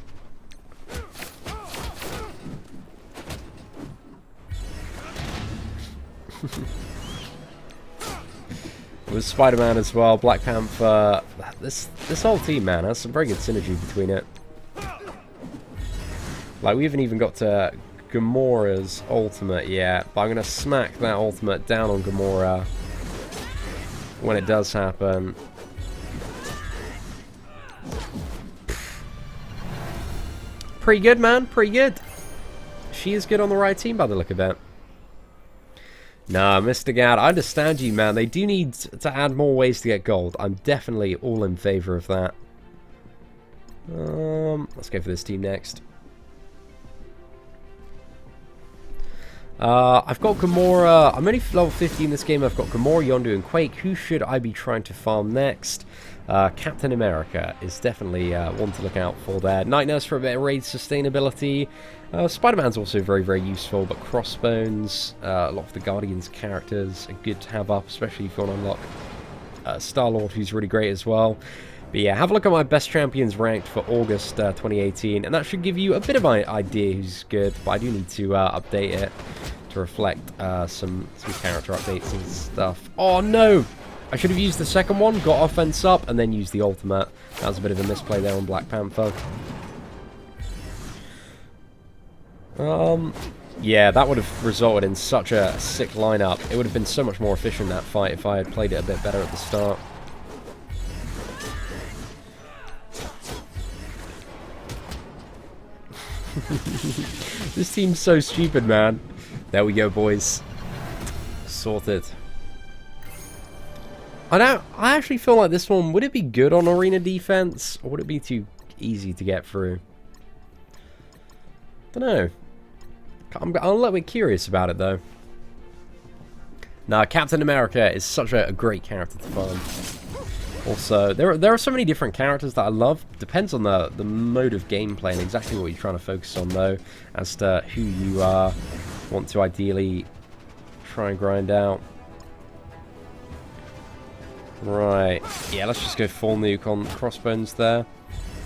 With Spider-Man as well, Black Panther, this whole team, man, has some very good synergy between it. Like, we haven't even got to Gamora's ultimate yet, but I'm going to smack that ultimate down on Gamora when it does happen. Pretty good, man. Pretty good. She is good on the right team by the look of it. Nah, Mr. Gad, I understand you, man. They do need to add more ways to get gold. I'm definitely all in favor of that. Let's go for this team next. I've got Gamora. I'm only level 50 in this game. I've got Gamora, Yondu, and Quake. Who should I be trying to farm next? Captain America is definitely one to look out for there. Night Nurse for a bit of raid sustainability. Spider-Man's also very, very useful, but Crossbones, a lot of the Guardians characters are good to have up, especially if you want to unlock Star-Lord, who's really great as well. But yeah, have a look at my best champions ranked for August 2018, and that should give you a bit of an idea who's good, but I do need to update it to reflect some character updates and stuff. Oh no! I should have used the second one, got offense up, and then used the ultimate. That was a bit of a misplay there on Black Panther. Yeah, that would have resulted in such a sick lineup. It would have been so much more efficient, that fight, if I had played it a bit better at the start. This team's so stupid, man. There we go, boys. Sorted. I actually feel like this one, would it be good on arena defense, or would it be too easy to get through? Don't know. I'm a little bit curious about it, though. Nah, Captain America is such a great character to farm. Also, there are so many different characters that I love. Depends on the mode of gameplay and exactly what you're trying to focus on, though, as to who you want to ideally try and grind out. Right. Yeah, let's just go full nuke on Crossbones there.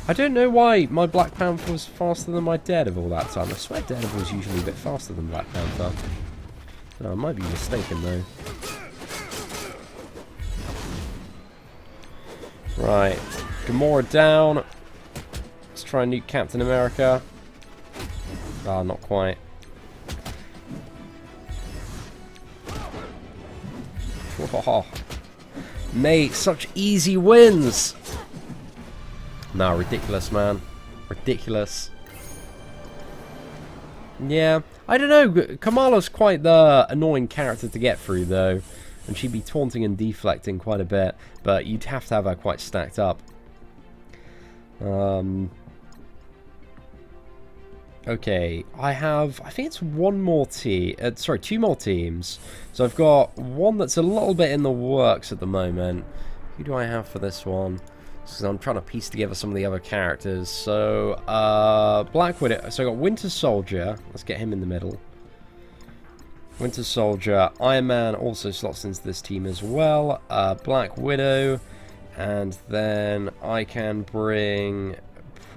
I don't know why my Black Panther was faster than my Daredevil that time. I swear Daredevil was usually a bit faster than Black Panther. No, I might be mistaken, though. Right, Gamora down. Let's try and nuke Captain America. Ah, not quite. Oh, mate, such easy wins. Nah, ridiculous, man. Ridiculous. Yeah, I don't know. Kamala's quite the annoying character to get through, though. And she'd be taunting and deflecting quite a bit, but you'd have to have her quite stacked up. Okay, I think it's one more team. Sorry, 2 more teams. So I've got one that's a little bit in the works at the moment. Who do I have for this one? Because I'm trying to piece together some of the other characters. So, Black Widow. So I got Winter Soldier. Let's get him in the middle. Winter Soldier. Iron Man also slots into this team as well. Black Widow. And then I can bring...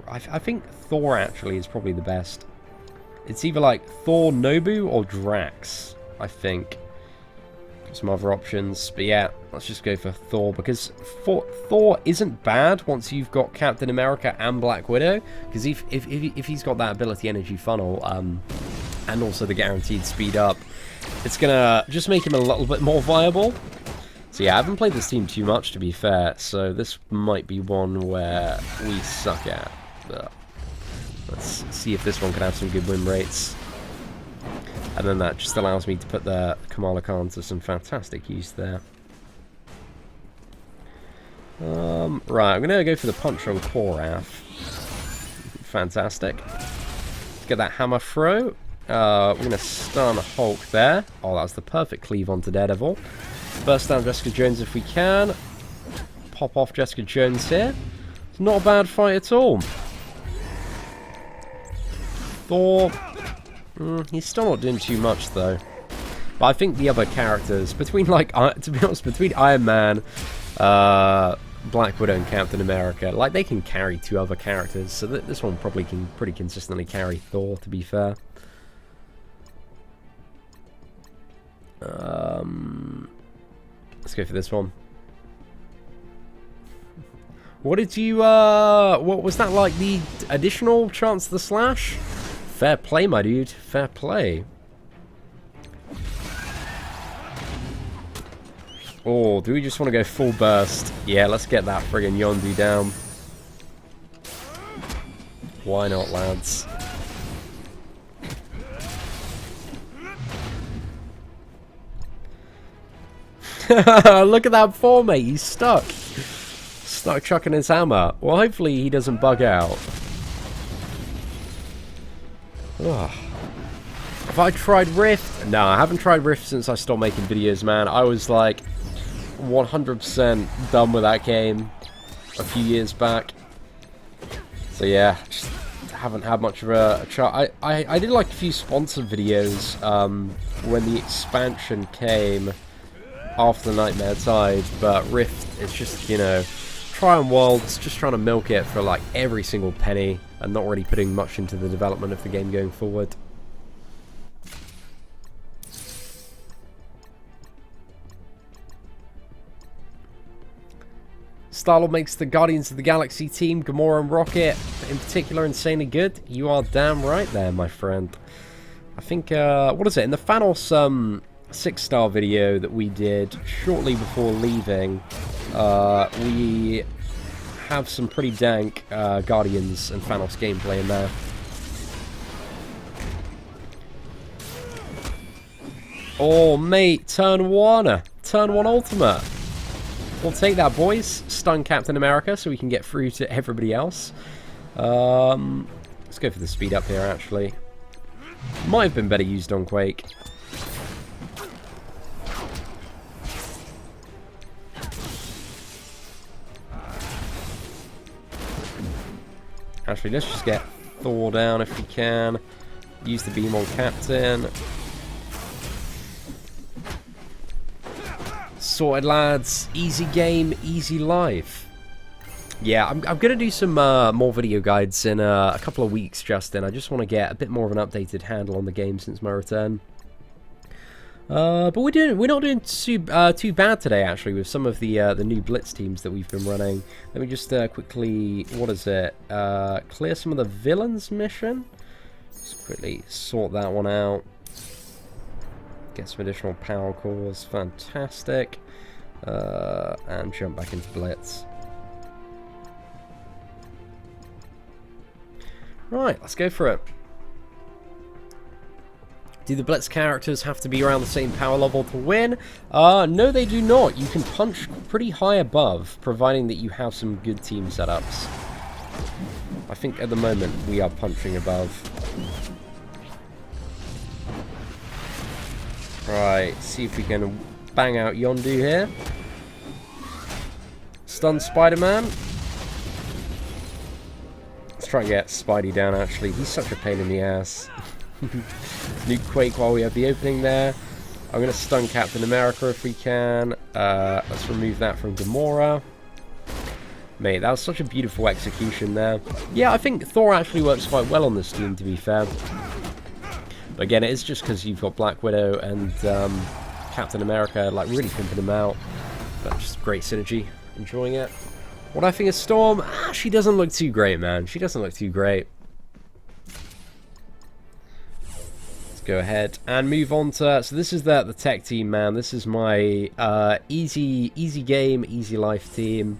I think Thor actually is probably the best. It's either like Thor, Nobu, or Drax, I think. Some other options. But yeah, let's just go for Thor. Because Thor isn't bad once you've got Captain America and Black Widow. Because if he's got that ability energy funnel, and also the guaranteed speed up, it's gonna just make him a little bit more viable. So yeah, I haven't played this team too much, to be fair, so this might be one where we suck at. But let's see if this one can have some good win rates. And then that just allows me to put the Kamala Khan to some fantastic use there. Right, I'm going to go for the punch on Korath. Fantastic. Let's get that hammer throw. We're going to stun Hulk there. Oh, that was the perfect cleave onto Daredevil. Burst down Jessica Jones if we can. Pop off Jessica Jones here. It's not a bad fight at all. Thor... he's still not doing too much though. But I think the other characters, between like, to be honest, between Iron Man, Black Widow and Captain America, like they can carry 2 other characters. So this one probably can pretty consistently carry Thor, to be fair. Let's go for this one. What did you, what was that, like the additional chance to the slash? Fair play, my dude. Fair play. Oh, do we just want to go full burst? Yeah, let's get that friggin' Yondu down. Why not, lads? Look at that fall, mate. He's stuck. Stuck chucking his hammer. Well, hopefully he doesn't bug out. Ugh. Have I tried Rift? No, I haven't tried Rift since I stopped making videos, man. I was like 100% done with that game a few years back. So yeah, just haven't had much of a try. I did like a few sponsored videos when the expansion came after the Nightmare Tide, but Rift, it's just, you know, trying worlds, just trying to milk it for like every single penny and not really putting much into the development of the game going forward. Star-Lord makes the Guardians of the Galaxy team, Gamora and Rocket in particular, insanely good. You are damn right there, my friend. I think, what is it? In the Thanos 6-star video that we did shortly before leaving, we have some pretty dank Guardians and Thanos gameplay in there. Oh, mate, turn 1. Turn 1 ultimate. We'll take that, boys. Stun Captain America so we can get through to everybody else. Let's go for the speed up here, actually. Might have been better used on Quake. Actually, let's just get Thor down if we can. Use the beam on Captain. Sorted, lads. Easy game, easy life. Yeah, I'm going to do some more video guides in a couple of weeks, Justin. I just want to get a bit more of an updated handle on the game since my return. But we're not doing too bad today, actually, with some of the new Blitz teams that we've been running. Let me just quickly, what is it? Clear some of the villains mission. Just quickly sort that one out. Get some additional power cores, fantastic. And jump back into Blitz. Right, let's go for it. Do the Blitz characters have to be around the same power level to win? No, they do not. You can punch pretty high above, providing that you have some good team setups. I think at the moment we are punching above. Right, see if we can bang out Yondu here. Stun Spider-Man. Let's try and get Spidey down, actually. He's such a pain in the ass. Nuke Quake while we have the opening there. I'm going to stun Captain America if we can. Let's remove that from Gamora. Mate, that was such a beautiful execution there. Yeah, I think Thor actually works quite well on this team, to be fair. But again, it is just because you've got Black Widow and Captain America, like, really pimping them out. But just great synergy. Enjoying it. What I think of Storm? She doesn't look too great, man. She doesn't look too great. Let's go ahead and move on to... So this is the tech team, man. This is my easy game, easy life team.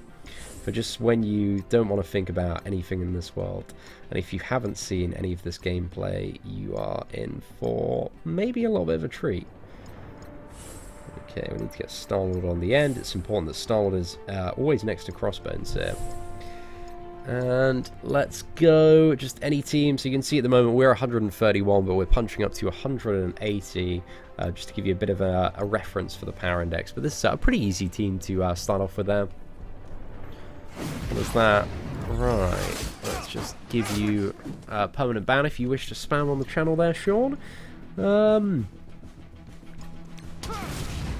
for just when you don't want to think about anything in this world. And if you haven't seen any of this gameplay, you are in for maybe a little bit of a treat. Okay, we need to get Star-Lord on the end. It's important that Star-Lord is always next to Crossbones here. And let's go, just any team. So you can see at the moment we're 131, but we're punching up to 180, just to give you a bit of a reference for the power index. But this is a pretty easy team to start off with there. What is that? Right, let's just give you a permanent ban if you wish to spam on the channel there, Sean.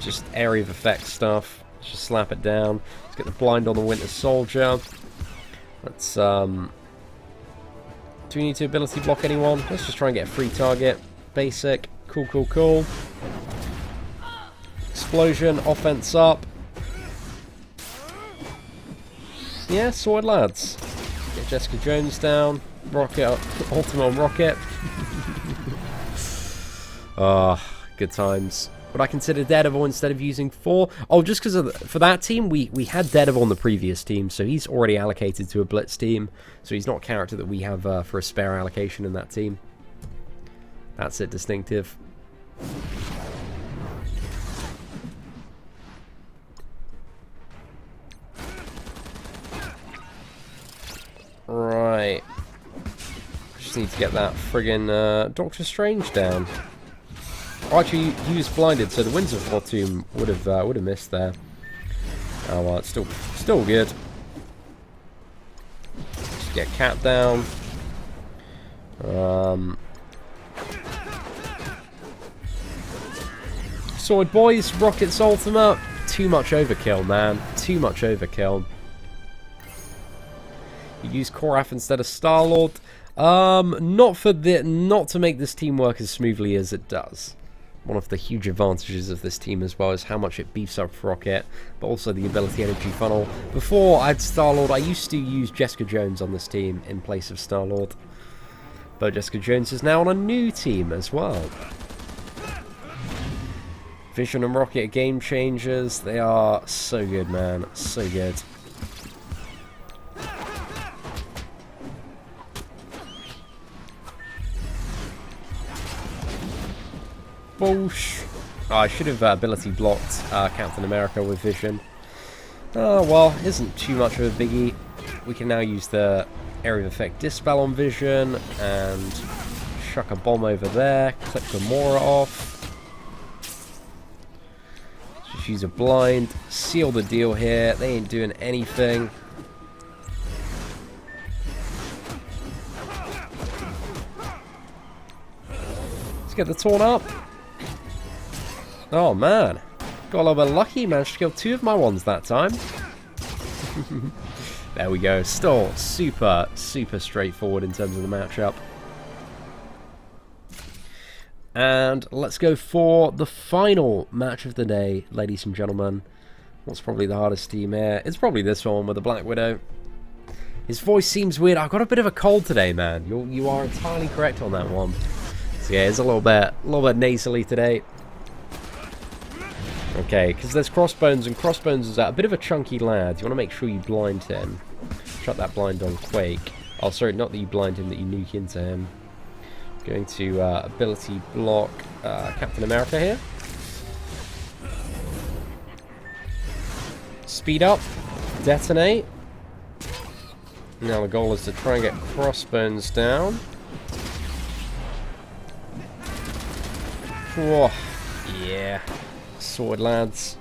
Just area of effect stuff. Let's just slap it down. Let's get the blind on the Winter Soldier. Let's, do we need to ability block anyone? Let's just try and get a free target. Basic. Cool, cool, cool. Explosion. Offense up. Yeah, sorted, lads. Get Jessica Jones down. Rocket up. Ultimate on Rocket. Good times. Would I consider Daredevil instead of using 4? Oh, just because for that team, we had Daredevil on the previous team, so he's already allocated to a Blitz team. So he's not a character that we have for a spare allocation in that team. That's it, distinctive. Right. Just need to get that friggin' Doctor Strange down. Oh, actually, he was blinded, so the Winds of Fortune would have missed there. Oh well, it's still good. Just get Cat down. Sword boys, Rocket's ultimate. Too much overkill, man. Too much overkill. You use Korath instead of Star-Lord. Not to make this team work as smoothly as it does. One of the huge advantages of this team as well is how much it beefs up Rocket, but also the ability energy funnel. Before I had Star-Lord, I used to use Jessica Jones on this team in place of Star-Lord. But Jessica Jones is now on a new team as well. Vision and Rocket are game changers. They are so good, man. So good. Boosh. Oh, I should have ability blocked Captain America with Vision. Oh, well, isn't too much of a biggie. We can now use the area of effect Dispel on Vision and chuck a bomb over there. Clip Gamora off. Just use a blind. Seal the deal here. They ain't doing anything. Let's get the Torn up. Oh man, got a little bit lucky, managed to kill 2 of my ones that time. There we go, still super straightforward in terms of the matchup. And let's go for the final match of the day, ladies and gentlemen. What's probably the hardest team here? It's probably this one with the Black Widow. His voice seems weird. I've got a bit of a cold today, man. You are entirely correct on that one. So yeah, it's a little bit nasally today. Okay, because there's Crossbones, and Crossbones is a bit of a chunky lad. You want to make sure you blind him. Shut that blind on Quake. Oh, sorry, not that you blind him, that you nuke into him. Going to ability block Captain America here. Speed up. Detonate. Now the goal is to try and get Crossbones down. Whoa. Yeah. Sword, lads.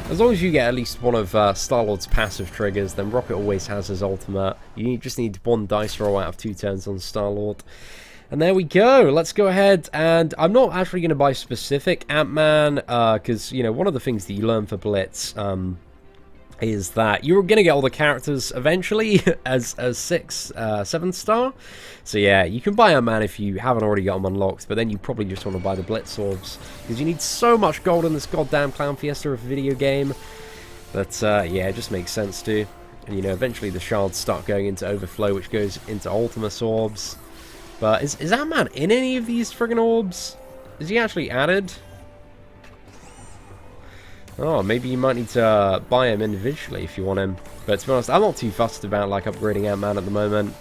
As long as you get at least one of Star-Lord's passive triggers, then Rocket always has his ultimate. You just need 1 dice roll out of 2 turns on Star-Lord. And there we go. Let's go ahead, and I'm not actually going to buy specific Ant-Man, because, you know, one of the things that you learn for Blitz is that you're going to get all the characters eventually as 7 star. So yeah, you can buy Ant-Man if you haven't already got them unlocked, but then you probably just want to buy the Blitz orbs, because you need so much gold in this goddamn Clown Fiesta of a video game that, yeah, it just makes sense to. And, you know, eventually the shards start going into Overflow, which goes into Ultimus orbs. But is Ant-Man in any of these friggin' orbs? Is he actually added? Oh, maybe you might need to buy him individually if you want him. But to be honest, I'm not too fussed about like upgrading Ant-Man at the moment.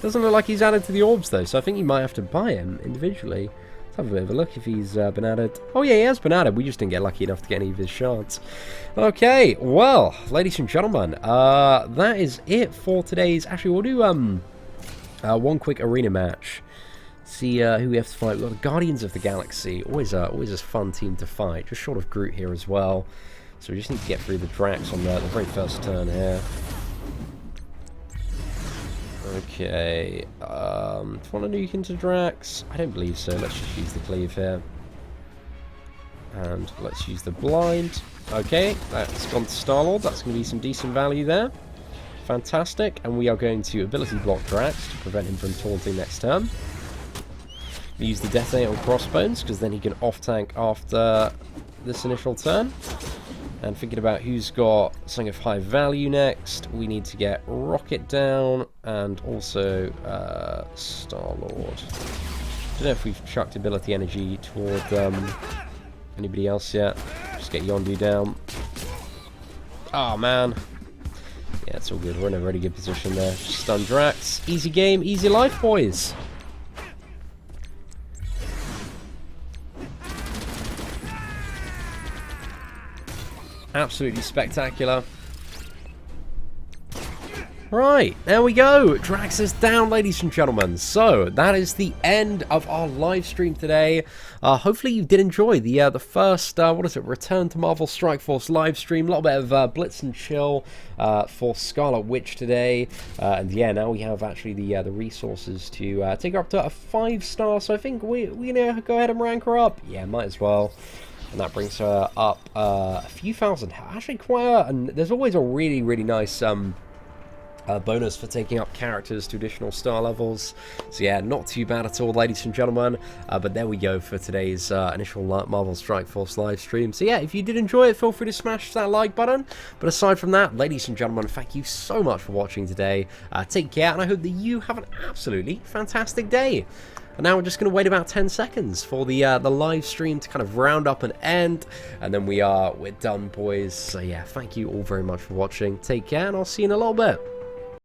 Doesn't look like he's added to the orbs though, so I think you might have to buy him individually. Let's have a bit of a look if he's been added. Oh yeah, he has been added. We just didn't get lucky enough to get any of his shards. Okay, well, ladies and gentlemen, that is it for today's... Actually, we'll do one quick arena match. See who we have to fight. We've got the Guardians of the Galaxy. Always a fun team to fight. Just short of Groot here as well. So we just need to get through the Drax on the very first turn here. Okay. Do you want to nuke into Drax? I don't believe so. Let's just use the cleave here. And let's use the blind. Okay, that's gone to Star-Lord. That's going to be some decent value there. Fantastic. And we are going to ability block Drax to prevent him from taunting next turn. Use the detonate on Crossbones, because then he can off-tank after this initial turn. And thinking about who's got something of high value next, we need to get Rocket down, and also Star-Lord. Don't know if we've chucked ability energy toward anybody else yet. Just get Yondu down. Oh man. Yeah, it's all good. We're in a really good position there. Just stun Drax. Easy game, easy life, boys. Absolutely spectacular. Right, there we go. Drax is down, ladies and gentlemen. So, that is the end of our live stream today. Hopefully you did enjoy the first, Return to Marvel Strike Force live stream. A little bit of Blitz and Chill for Scarlet Witch today. And yeah, now we have actually the resources to take her up to a 5-star. So I think we're going to go ahead and rank her up. Yeah, might as well. And that brings her up a few thousand. Actually, quite and there's always a really, really nice bonus for taking up characters to additional star levels. So yeah, not too bad at all, ladies and gentlemen. But there we go for today's initial Marvel Strike Force live stream. So yeah, if you did enjoy it, feel free to smash that like button. But aside from that, ladies and gentlemen, thank you so much for watching today. Take care, and I hope that you have an absolutely fantastic day. And now we're just going to wait about 10 seconds for the live stream to kind of round up and end. And then we're done, boys. So yeah, thank you all very much for watching. Take care, and I'll see you in a little bit.